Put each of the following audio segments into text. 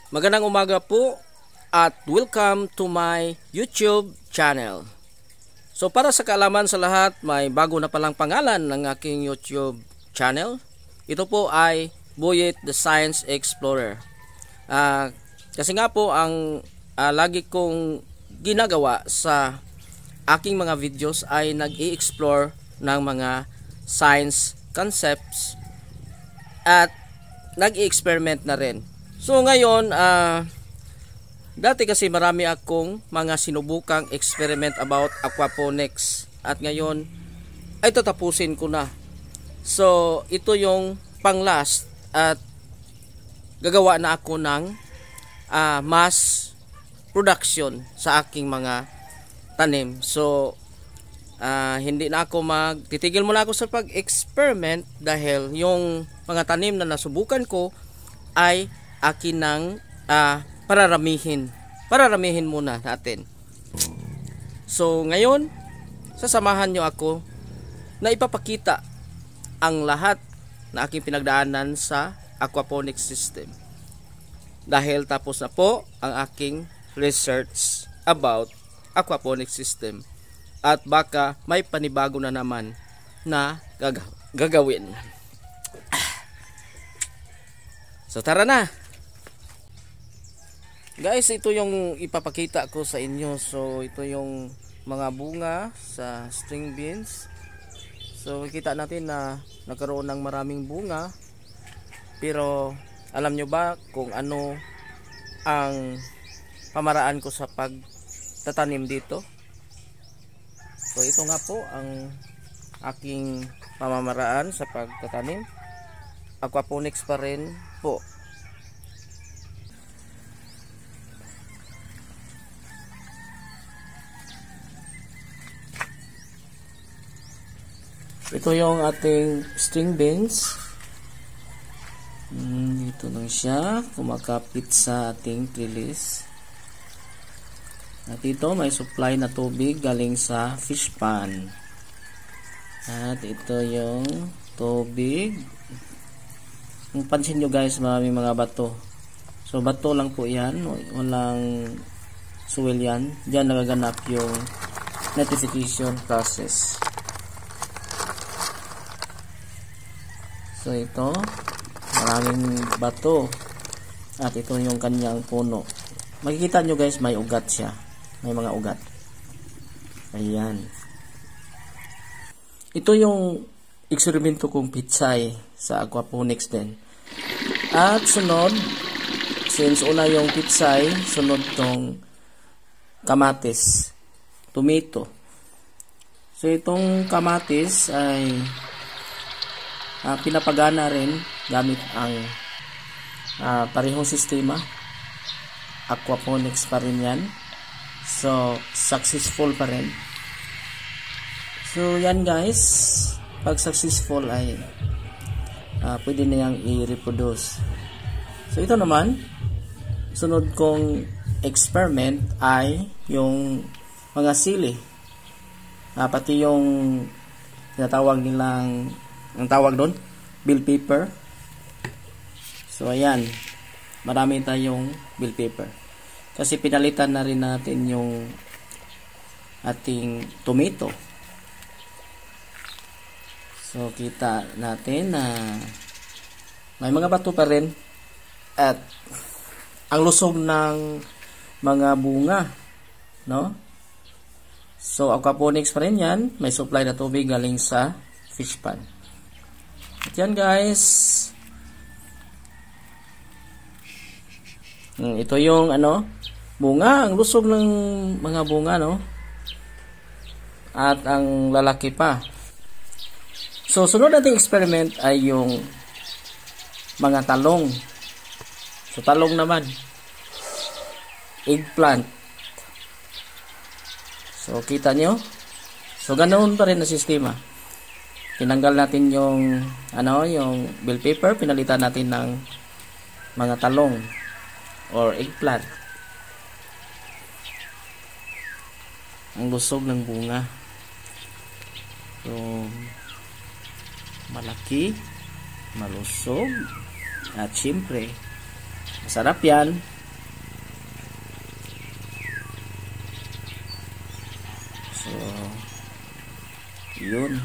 Magandang umaga po at welcome to my YouTube channel. So para sa kaalaman sa lahat, may bago na palang pangalan ng aking YouTube channel. Ito po ay Boyet the Science Explorer. Kasi nga po ang lagi kong ginagawa sa aking mga videos ay nag-i-explore ng mga science concepts at nag-i-experiment na rin. So ngayon, dati kasi marami akong mga sinubukang experiment about aquaponics at ngayon ay tatapusin ko na. So ito yung pang last at gagawa na ako ng mass production sa aking mga tanim. So hindi na ako titigil muna ako sa pag-experiment dahil yung mga tanim na nasubukan ko ay akin ng pararamihin muna natin. So ngayon sasamahan nyo ako na ipapakita ang lahat na aking pinagdaanan sa aquaponics system dahil tapos na po ang aking research about aquaponics system at baka may panibago na naman na gagawin. So tara na guys, ito yung ipapakita ko sa inyo. So ito yung mga bunga sa string beans. So makikita natin na nagkaroon ng maraming bunga, pero alam nyo ba kung ano ang pamaraan ko sa pagtatanim dito? So ito nga po ang aking pamamaraan sa pagtatanim. Aquaponics pa rin po. Ito yung ating string beans. Dito lang siya, kumakapit sa ating trellis. At ito may supply na tubig galing sa fish pan. At ito yung tubig. Kung pansin nyo guys, maraming mga bato. So bato lang po yan, walang soil yan. Diyan nagaganap yung nitrification process. So ito, maraming bato. At ito yung kanyang puno. Makikita nyo guys, may ugat siya. May mga ugat. Ayan. Ito yung eksperimento kong pitsay sa aquaponics din. At sunod, since una yung pitsay, sunod tong kamatis, tomato. So itong kamatis ay pinapagana rin gamit ang parehong sistema. Aquaponics pa rin yan. So successful pa rin. So yan guys, pag successful ay pwede na yang i-reproduce. So ito naman, sunod kong experiment ay yung mga sili. Pati yung tinatawag nilang, ang tawag doon, bell pepper. So ayan, marami tayong bell pepper. Kasi pinalitan na rin natin yung ating tomato. So kita natin na may mga bato pa rin at ang lusog ng mga bunga, no? So aquaponics pa rin yan, may supply na tubig galing sa fish pan. At yan guys, ito yung bunga, ang lusog ng mga bunga, no? At ang lalaki pa. So sunod nating experiment ay yung mga talong. So talong naman, eggplant. So kita nyo, so ganoon pa rin na sistema. Tinanggal natin yung yung bell pepper, pinalitan natin ng mga talong or eggplant. Ang lusog ng bunga. So malaki, malusog, at syempre masarap yan Yun.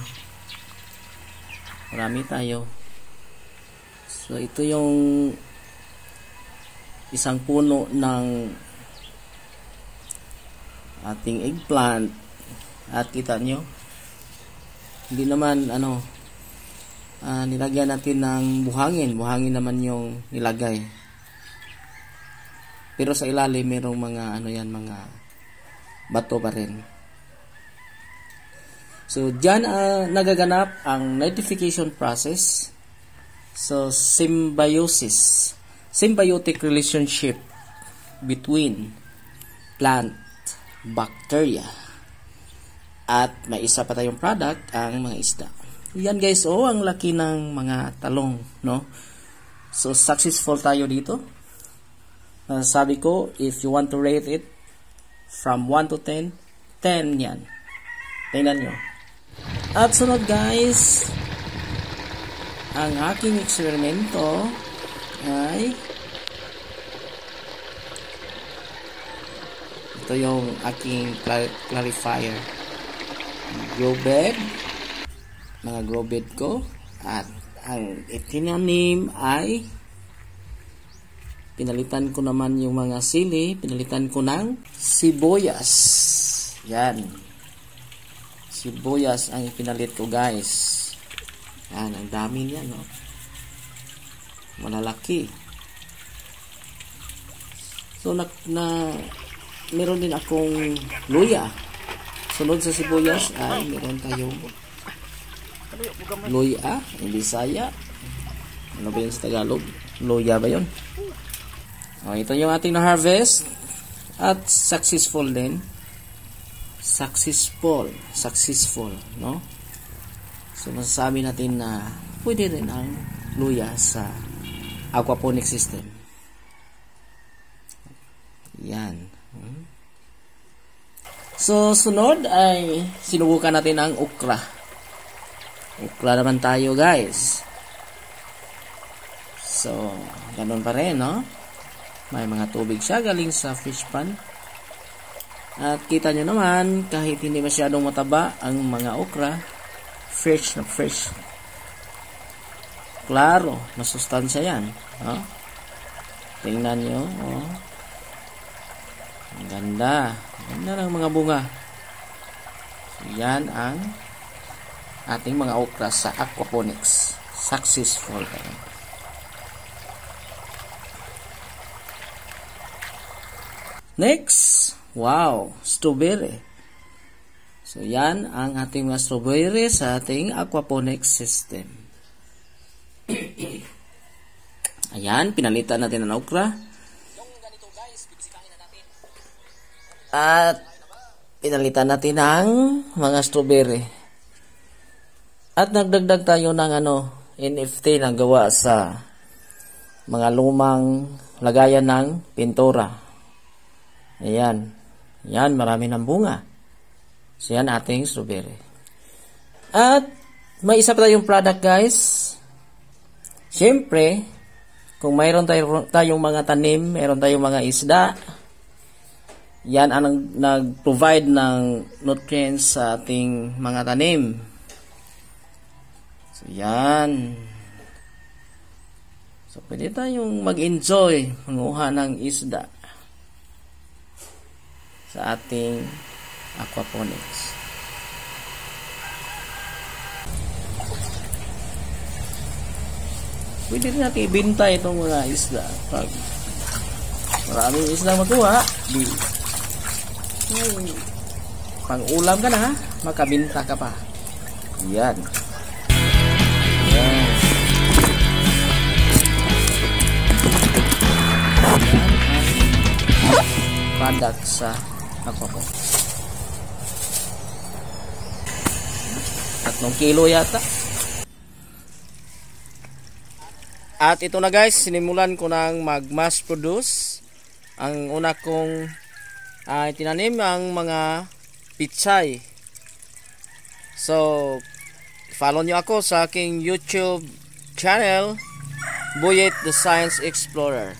Marami tayo. So ito yung isang puno ng ating eggplant. At kita nyo, hindi naman nilagyan natin ng buhangin. Buhangin naman yung nilagay. Pero sa ilalim merong mga mga bato pa rin. So diyan nagaganap ang nidification process. So symbiotic relationship between plant, bacteria, at may isa pa tayong product, ang mga isda. Yan guys, ang laki ng mga talong, no? So successful tayo dito. Sabi ko, if you want to rate it from 1 to 10, 10 yan. Tingnan nyo. At sunod guys, ang aking eksperimento ay ito yung aking clarifier. Grow bed, mga grow bed ko, at ang itinanim ay pinalitan ko naman yung mga sili, pinalitan ko ng sibuyas. Yan, sibuyas ang ipinalit ko guys. Yan, ang dami niya, no? Malalaki. So meron din akong luya. Sunod sa sibuyas ay meron tayong luya, hindi Bisaya. Ano ba yun sa Tagalog? Luya ba yun? Ito yung ating na-harvest. At successful din. Successful, no? So masasabi natin na pwede rin ang luya sa aquaponic system. Yan. So sunod ay sinubukan natin ang okra. Okra naman tayo guys. So ganun pa rin, no? May mga tubig siya galing sa fish pond. At kita nyo naman, kahit hindi masyadong mataba ang mga okra, fresh na fresh. Klaro, masustansya yan. Tingnan nyo. Ang ganda. Ganda ng mga bunga. So, yan ang ating mga okra sa aquaponics. Successful. Next. Wow, strawberry. So yan ang ating mga strawberry sa ating aquaponics system. Ayan, pinalitan natin ng okra. At pinalitan natin ng mga strawberry. At nagdagdag tayo ng NFT na gawa sa mga lumang lagayan ng pintura. Ayan. Yan, marami ng bunga. So, yan ating strawberry. At, may isa pa tayong product, guys. Siyempre, kung mayroon tayong mga tanim, mayroon tayong mga isda, yan ang nag-provide ng nutrients sa ating mga tanim. So, yan. So, pwede tayong mag-enjoy, manguha ng isda sa ating aquaponics. Pwede rin natin ibenta itong mga isda. Pag maraming isda makuha, pang ulam ka na, makabinta ka pa. Yan. Yan. Product sa aquaponics. 3 kilo yata. At ito na guys, sinimulan ko ng mag-mass produce. Ang una kong tinanim ang mga pitsay. So, follow nyo ako sa aking YouTube channel, Buyet the Science Explorer.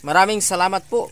Maraming salamat po.